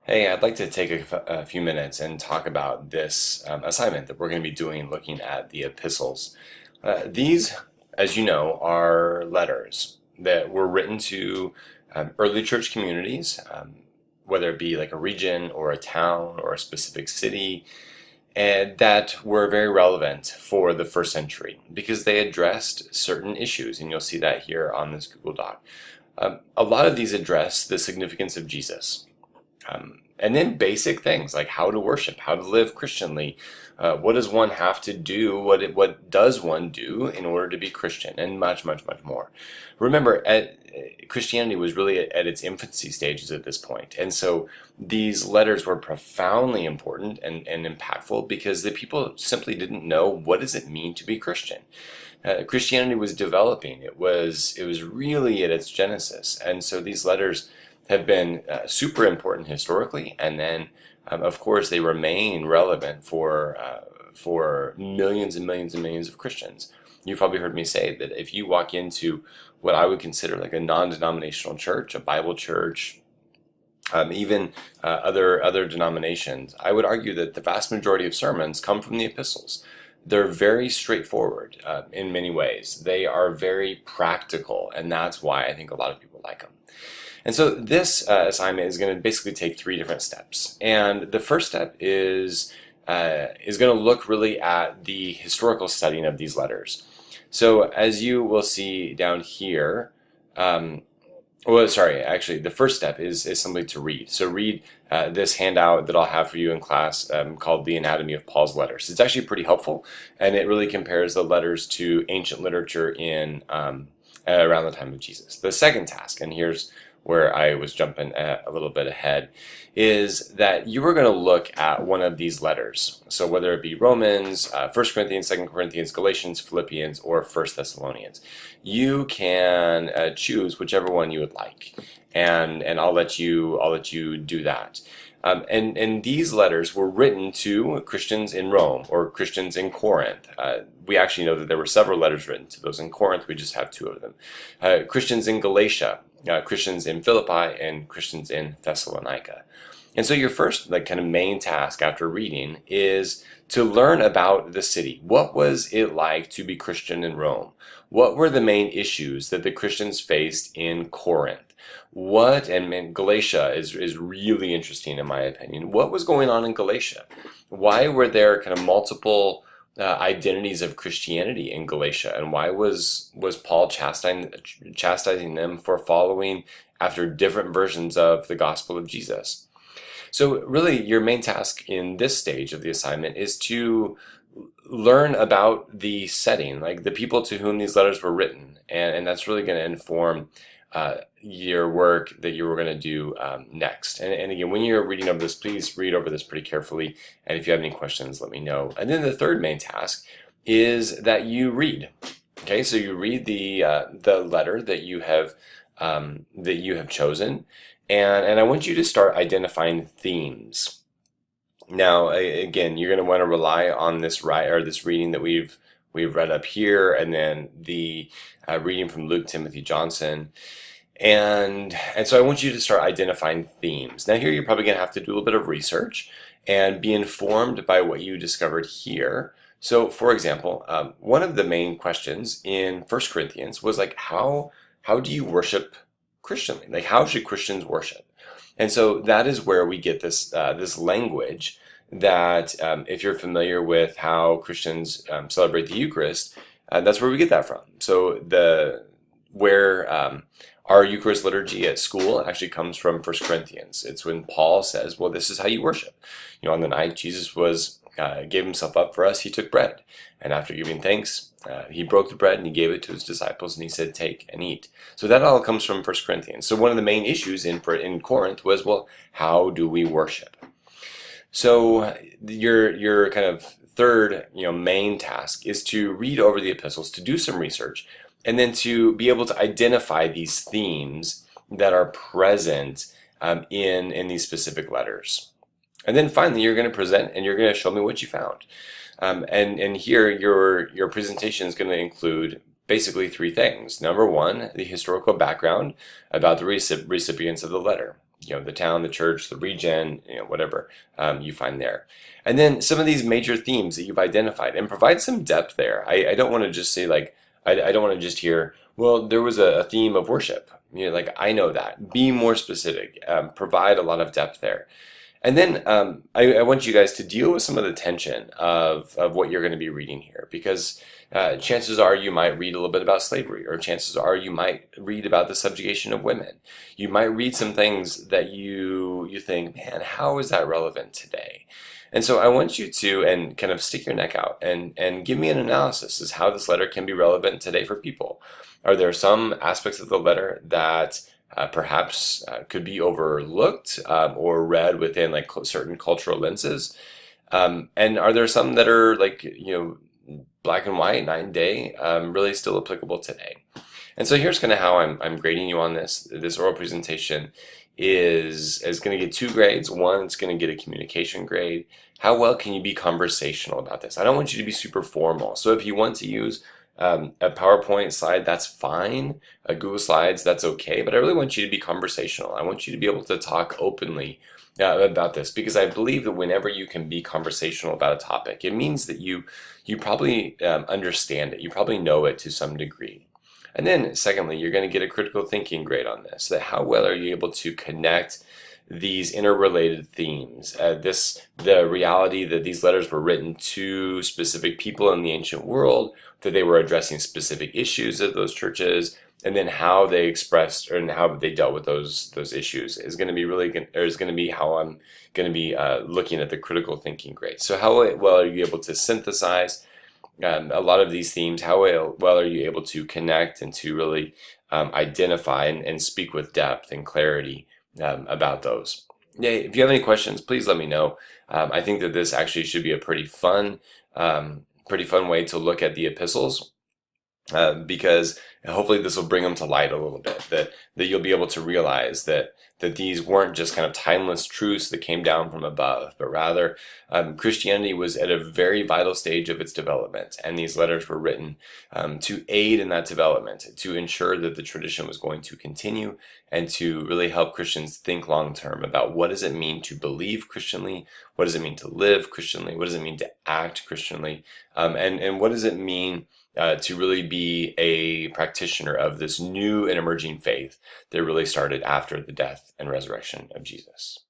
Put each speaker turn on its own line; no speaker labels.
Hey, I'd like to take a few minutes and talk about this assignment that we're going to be doing looking at the epistles. These, as you know, are letters that were written to early church communities, whether it be like a region or a town or a specific city, and that were very relevant for the first century because they addressed certain issues, and you'll see that here on this Google Doc. A lot of these address the significance of Jesus. And then basic things like how to worship, how to live Christianly, what does one have to do, what does one do in order to be Christian, and much, much, much more. Remember, Christianity was really at its infancy stages at this point, and so these letters were profoundly important and impactful because the people simply didn't know what does it mean to be Christian. Christianity was developing; it was really at its genesis, and so these letters have been super important historically, and then of course they remain relevant for millions and millions and millions of Christians. You've probably heard me say that if you walk into what I would consider like a non-denominational church, a Bible church, even other denominations, I would argue that the vast majority of sermons come from the epistles. They're very straightforward in many ways. They are very practical, and that's why I think a lot of people like them. And so this assignment is going to basically take three different steps. And the first step is going to look really at the historical studying of these letters. So as you will see down here, well, sorry, actually, the first step is simply to read. So read this handout that I'll have for you in class called The Anatomy of Paul's Letters. It's actually pretty helpful, and it really compares the letters to ancient literature in around the time of Jesus. The second task, and here's where I was jumping a little bit ahead, is that you are going to look at one of these letters. So whether it be Romans, 1 Corinthians, 2 Corinthians, Galatians, Philippians, or 1 Thessalonians, you can choose whichever one you would like, and I'll let you do that. And these letters were written to Christians in Rome or Christians in Corinth. We actually know that there were several letters written to those in Corinth. We just have two of them. Christians in Galatia, Christians in Philippi, and Christians in Thessalonica. And so your first kind of main task after reading is to learn about the city. What was it like to be Christian in Rome? What were the main issues that the Christians faced in Corinth? And Galatia is really interesting in my opinion. What was going on in Galatia? Why were there kind of multiple identities of Christianity in Galatia, and why was Paul chastising them for following after different versions of the gospel of Jesus? So really your main task in this stage of the assignment is to learn about the setting, like the people to whom these letters were written, and that's really going to inform your work that you were going to do next. And again, when you're reading over this, please read over this pretty carefully. And if you have any questions, let me know. And then the third main task is that you read. Okay, so you read the letter that you have chosen, and I want you to start identifying themes. Now, again, you're going to want to rely on this reading that we've read up here, and then the reading from Luke Timothy Johnson. And so I want you to start identifying themes. Now here you're probably going to have to do a little bit of research and be informed by what you discovered here. So for example, one of the main questions in 1 Corinthians was like, how do you worship Christianly? Like, how should Christians worship? And so that is where we get this language that if you're familiar with how Christians celebrate the Eucharist, that's where we get that from. So our Eucharist liturgy at school actually comes from 1 Corinthians. It's when Paul says, well, this is how you worship. On the night Jesus gave himself up for us, he took bread. And after giving thanks, he broke the bread and he gave it to his disciples and he said, take and eat. So that all comes from 1 Corinthians. So one of the main issues in Corinth was, well, how do we worship? So your kind of third main task is to read over the epistles, to do some research, and then to be able to identify these themes that are present in these specific letters. And then finally, you're going to present and you're going to show me what you found. And here, your presentation is going to include basically three things. Number one, the historical background about the recipients of the letter. the town, the church, the region, whatever you find there. And then some of these major themes that you've identified, and provide some depth there. I don't want to just say like, I don't want to just hear, well, there was a theme of worship. Like I know that. Be more specific. Provide a lot of depth there. And then I want you guys to deal with some of the tension of what you're going to be reading here, because chances are you might read a little bit about slavery, or chances are you might read about the subjugation of women. You might read some things that you think, man, how is that relevant today? And so I want you to and kind of stick your neck out and give me an analysis as how this letter can be relevant today for people. Are there some aspects of the letter that perhaps could be overlooked or read within like certain cultural lenses? And are there some that are like, black and white, night and day, really still applicable today? And so here's kind of how I'm grading you on this. This oral presentation is going to get 2 grades. One, it's going to get a communication grade. How well can you be conversational about this? I don't want you to be super formal. So if you want to use a PowerPoint slide, that's fine. A Google Slides, that's okay. But I really want you to be conversational. I want you to be able to talk openly about this, because I believe that whenever you can be conversational about a topic, it means that you probably understand it. You probably know it to some degree. And then secondly, you're going to get a critical thinking grade on this. That how well are you able to connect these interrelated themes? The reality that these letters were written to specific people in the ancient world, that they were addressing specific issues of those churches, and then how they expressed and how they dealt with those issues is going to be is going to be how I'm going to be looking at the critical thinking grade. So how well are you able to synthesize a lot of these themes? How well are you able to connect and to really identify and speak with depth and clarity about those? Yeah, if you have any questions, please let me know. I think that this actually should be a pretty fun way to look at the epistles, because hopefully this will bring them to light a little bit, that you'll be able to realize that these weren't just kind of timeless truths that came down from above, but rather Christianity was at a very vital stage of its development, and these letters were written to aid in that development, to ensure that the tradition was going to continue, and to really help Christians think long term about what does it mean to believe Christianly, what does it mean to live Christianly, what does it mean to act Christianly, and what does it mean to really be a practitioner of this new and emerging faith that really started after the death and resurrection of Jesus.